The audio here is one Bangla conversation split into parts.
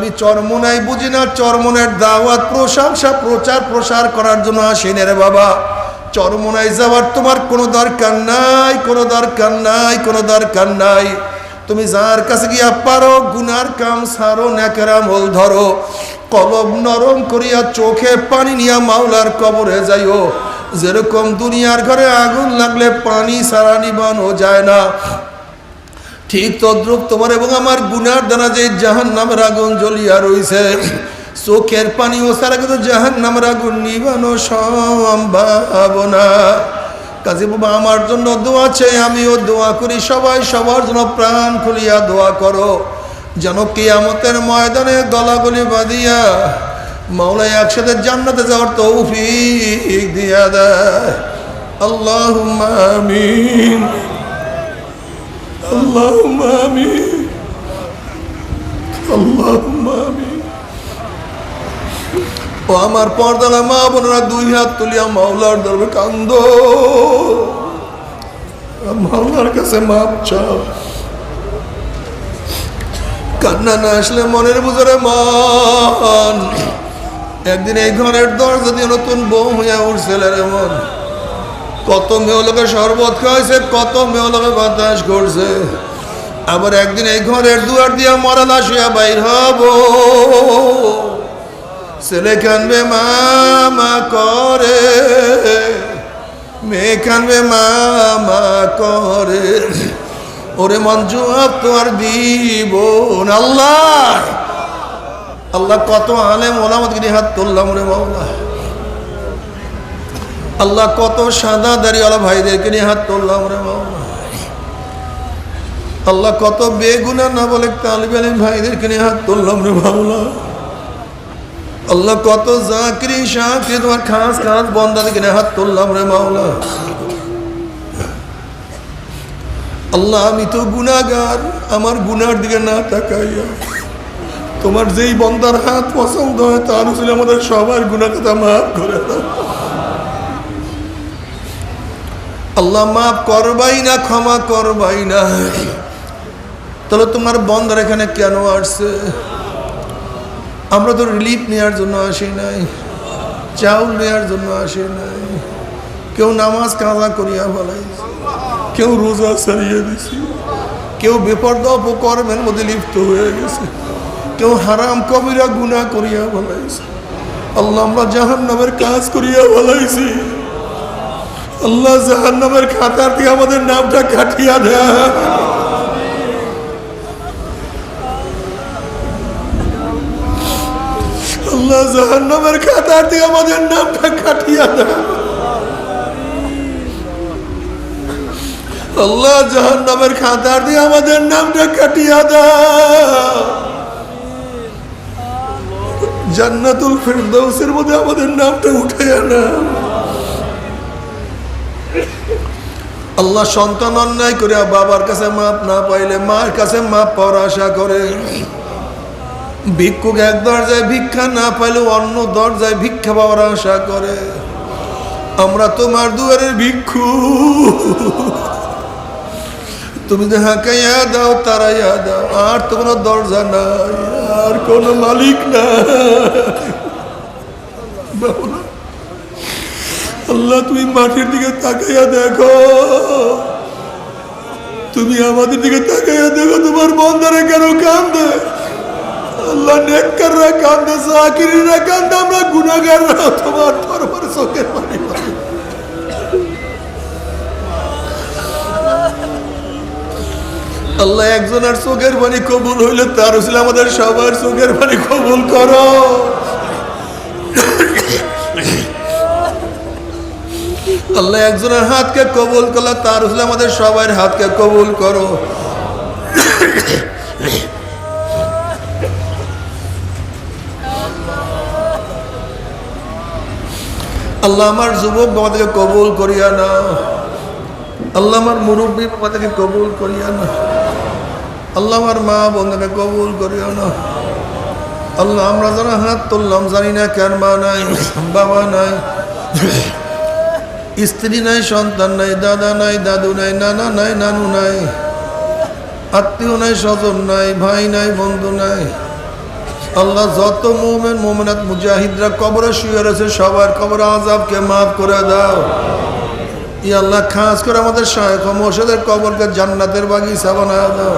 আমি চরমোনাই বুঝি না, চরমোনের দাওয়াত প্রশংসা প্রচার প্রসার করার জন্য আসেনি রে বাবা। চরমোনাই যাওয়ার তোমার কোনো দরকার নাই, কোনো দরকার নাই, কোনো দরকার নাই। তুমি যার কাছে গিয়া পারো গুনার কাম সারো, নেকের আমল ধরো, কলব নরম করিয়া চোখে পানি নিয়া মাওলার কবরে যাইও। যেরকম দুনিয়ার ঘরে আগুন লাগলে পানি ছাড়া নিবানো যায় না, ঠিক তদ্রুপ তোমার এবং আমার গুনার দ্বারা যে জাহান্নামের আগুন জ্বলিয়া রইছে, চোখের পানি ও ছাড়া কিন্তু জাহান্নামের আগুন নিবানো সম্ভব না। কাজী বাবা আমার জন্য দোয়া চাই, আমিও দোয়া করি, সবাই সবার জন্য প্রাণ খুলিয়া দোয়া করো, যেন কিয়ামতের ময়দানে গলাগলি বাঁধিয়া মাওলা একসাথে জান্নাতে যাওয়ার তৌফিক দিয়া দেয়। আল্লাহুম্মা আমিন, আল্লাহুম্মা আমিন, আল্লাহুম্মা আমিন। ও আমার পর্দালা মা বোনেরা, দুই হাত তুলিয়া মাওলার দরবারে কান্দো, মাওলার কাছে মাপ চাও। কান্না না আসলে মনের বুঝরে মন। একদিন এই ঘরের দরজা দিয়ে নতুন বউ হইয়া উঠছিল রে মন। কত মেয়েলোকে শরবত খাওয়াইছে, কত মেয়েলোকে বাতাস করছে। আবার একদিন এই ঘরের দুয়ার দিয়া মরা লাশ হইয়া বাইর হব। ছেলে কানবে মামা করে, মেয়ে কানবে মামা করে, ওরে মন জবাব তো আর দিব না। আল্লাহ আল্লাহ কত আলেম ওলামাতকে হাত তুললাম রে মাওলা। আল্লাহ কত সাদা দাড়িওয়ালা ভাইদেরকে নিয়ে হাত তুললাম রে মাওলা। আল্লাহ কত বেগুনা না বলে তালিবে আলিম ভাইদেরকে নিয়ে হাত তুললাম রে মাওলা। আল্লাহ কত জাকিরি শাকির তোমার খাস খাস বন্দাদেরকে নিয়ে হাত তুললাম রে মাওলা। আল্লাহ আমি তো গুনাহগার, আমার গুনার দিকে না তাকাইয়া তোমার যেই বন্দার হাত পছন্দ হয় তার ছিল আমাদের সবার গুনাহ কথা মাফ করে দাও। আল্লাহ মাফ করবাই না, ক্ষমা করবাই না। তাহলে তোমার বন্দার এখানে কেন আসছে? আমরা তো রিলিফ নেওয়ার জন্য আসি নাই, চাউল নেওয়ার জন্য আসি নাই। কেউ নামাজ কাজা করিয়া ফেলাইছে, কেউ রোজা ছাড়িয়ে দিছি, কেউ বেপরদা অপকর্মের মধ্যে লিপ্ত হয়ে গেছে, কেউ হারাম কবিরা গুনাহ করিয়া ফেলাইছে। আল্লাহ আমরা জাহান্নামের কাজ করিয়া ফেলাইছি। আল্লাহ জাহান্নামের খাতার থেকে আমাদের নামটা কাটিয়া দেয়। আল্লাহ জাহান্নামের খাতার থেকে আমাদের নামটা কাটিয়া দেয়। আল্লাহ জাহান্নামের খাতার দিয়ে আমাদের নামটা কাটিয়া দাও। জান্নাতুল ফিরদাউসের মধ্যে আমাদের নামটা উঠাইয়া নাও। আল্লাহ সন্তান অন্যায় করে বাবার কাছে মাপ না পাইলে মার কাছে মাপ পাওয়ার আশা করে, ভিক্ষুক এক দরজায় ভিক্ষা না পাইলে অন্য দরজায় ভিক্ষা পাওয়ার আশা করে। আমরা তোমার দুয়ারের ভিক্ষু, তুমি যে হাঁকাইয়া দাও তারাইয়া দাও, আর তো কোনো দরজা নাই, আর কোনো মালিক নাই। আল্লাহ তুমি মাটির দিকে তাকাইয়া দেখো, তুমি আমাদের দিকে তাকাইয়া দেখো, তোমার বন্দারে কেন কান্দে? আল্লাহ নেককাররা কান্দে, জাকিররা কান্দে, আমরা গুনাহগাররা তোমার দরবারে চোখের পানি পাই। আল্লাহ একজনের চোখের পানি কবুল হইলে তার ছিল আমাদের সবার চোখের পানি কবুল করো। আল্লাহ একজনের হাতকে কবুল করলে তার ছিল আমাদের সবার হাতকে কবুল করো। আল্লাহ আমার যুবক বাবাদেরকে কবুল করিয়া না, আল্লাহ আমার মুরব্বী বাবাদেরকে কবুল করিয়া না, আল্লাহ আমার মা বোনকে কবুল করিও না। আল্লাহ আমরা যারা হাত তুললাম জানি না কার মা নাই, বাবা নাই, স্ত্রী নাই, সন্তান নাই, দাদা নাই, দাদু নাই, নানা নাই, নানু নাই, আত্মীয় নাই, স্বজন নাই, ভাই নাই, বন্ধু নাই, আল্লাহ যত মুমিন মুমিনাত মুজাহিদরা কবরে শুয়ে রয়েছে সবার কবর আযাবকে মাফ করে দাও। ইয়া আল্লাহ খাস করে আমাদের শায়েখ ও মুর্শিদের কবরকে জান্নাতের বাগিচা বানায় দাও।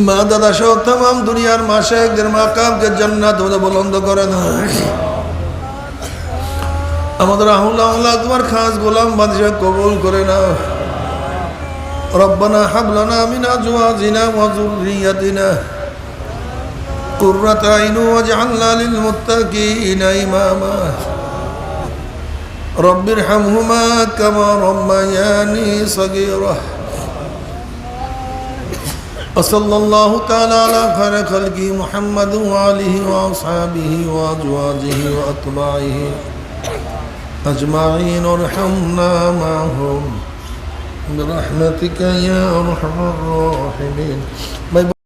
মা দাদা সহ तमाम দুনিয়ার মাশায়েখদের মাকামকে জান্নাত হতে বুলন্দ করে দাও। আমাদের আল্লাহ তোমার খাস গোলাম বাদশা কবুল করে নাও। ربنا هب لنا من أزواجنا وذريتنا قرة أعين واجعلنا للمتقين إماما رب ارحمهما كما ربياني صغيرا وصلى الله تعالى على خير خلقه محمد وآله وأصحابه وأزواجه وأتباعه أجمعين وارحمنا معهم برحمتك يا أرحم الراحمين.